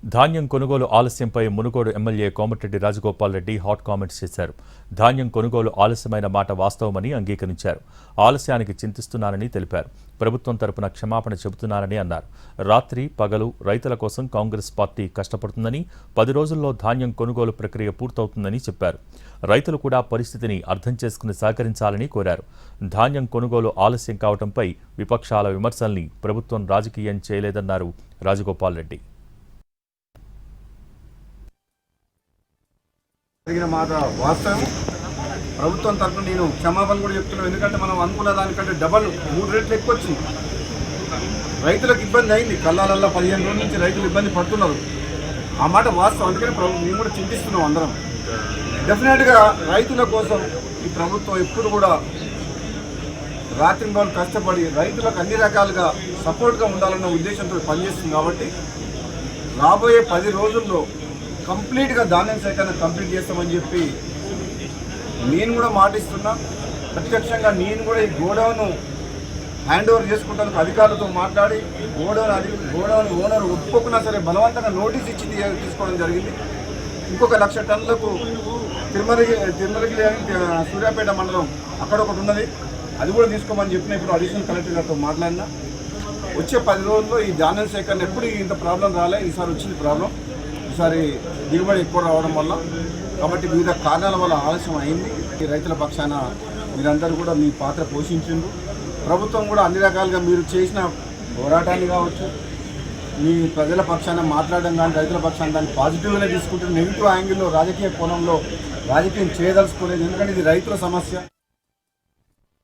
ధాన్యం కొనుగోలు ఆలస్యంపై Munugode MLA Komatireddy Rajagopal Reddy hot comments చేశారు. ధాన్యం కొనుగోలు ఆలస్యమైన మాట వాస్తవమని అంగీకరించారు. ఆలస్యానికి చింతిస్తున్నానని తెలిపారు. ప్రభుత్వం తరపున క్షమాపణ చెబుతున్నానని అన్నారు. రాత్రి పగలు రైతుల కోసం కాంగ్రెస్ పార్టీ కష్టపడుతుందని, 10 రోజుల్లో ధాన్యం కొనుగోలు ప్రక్రియ పూర్తవుతుందని చెప్పారు. రైతులు కూడా పరిస్థితిని అర్థం చేసుకుని సహకరించాలని కోరారు. ధాన్యం కొనుగోలు ఆలస్యం కావడంపై విపక్షాల విమర్శల్ని ప్రభుత్వం రాజకీయం చేయలేదన్నారు రాజగోపాల్ రెడ్డి. జరిగిన మాట వాస్తవం. ప్రభుత్వం తరఫున నేను క్షమాపణ కూడా చెప్తున్నాను. ఎందుకంటే మనం అనుకున్న దానికంటే డబల్ 3 రెట్లు ఎక్కువ వచ్చింది. రైతులకు ఇబ్బంది అయింది. కళ్ళాలల్లో 15 రోజుల నుంచి రైతులు ఇబ్బంది పడుతున్నారు. ఆ మాట వాస్తవం. అందుకని మేము కూడా చింతిస్తున్నాం అందరం. డెఫినెట్గా రైతుల కోసం ఈ ప్రభుత్వం ఎప్పుడు కూడా రాత్రింబవళ్ళు కష్టపడి రైతులకు అన్ని రకాలుగా సపోర్ట్గా ఉండాలన్న ఉద్దేశంతో పనిచేస్తుంది. కాబట్టి రాబోయే 10 రోజుల్లో కంప్లీట్గా ధాన్యం సేకరణ కంప్లీట్ చేస్తామని చెప్పి నేను కూడా మాటిస్తున్నా. ప్రత్యక్షంగా నేను కూడా ఈ గోడౌన్ హ్యాండ్ ఓవర్ చేసుకుంటానికి అధికారులతో మాట్లాడి గోడౌన్ ఓనర్ ఒప్పుకున్నా సరే బలవంతంగా నోటీస్ ఇచ్చి తీసుకోవడం జరిగింది. ఇంకొక 1,00,000 టన్నులకు తిరుమలగిరి సూర్యాపేట మండలం అక్కడ ఒకటి ఉన్నది, అది కూడా తీసుకోమని చెప్పిన. ఇప్పుడు అడిషనల్ కలెక్టర్ గారితో మాట్లాడినా వచ్చే 10 రోజుల్లో ఈ ధాన్యం సేకరణ ఎప్పుడు ఇంత ప్రాబ్లం రాలే. ఈసారి వచ్చింది ప్రాబ్లం. ఈసారి దిగుబడి ఎక్కువ రావడం వల్ల, కాబట్టి వివిధ కారణాల వల్ల ఆలస్యం అయింది. ఈ రైతుల పక్షాన మీరందరూ కూడా మీ పాత్ర పోషించిండ్రు. ప్రభుత్వం కూడా అన్ని రకాలుగా మీరు చేసిన పోరాటాన్ని కావచ్చు, మీ ప్రజల పక్షాన మాట్లాడడం కానీ రైతుల పక్షాన దాన్ని పాజిటివ్గానే తీసుకుంటే నెగిటివ్ యాంగిల్లో రాజకీయ కోణంలో రాజకీయం చేయదలుచుకోలేదు. ఎందుకంటే ఇది రైతుల సమస్య.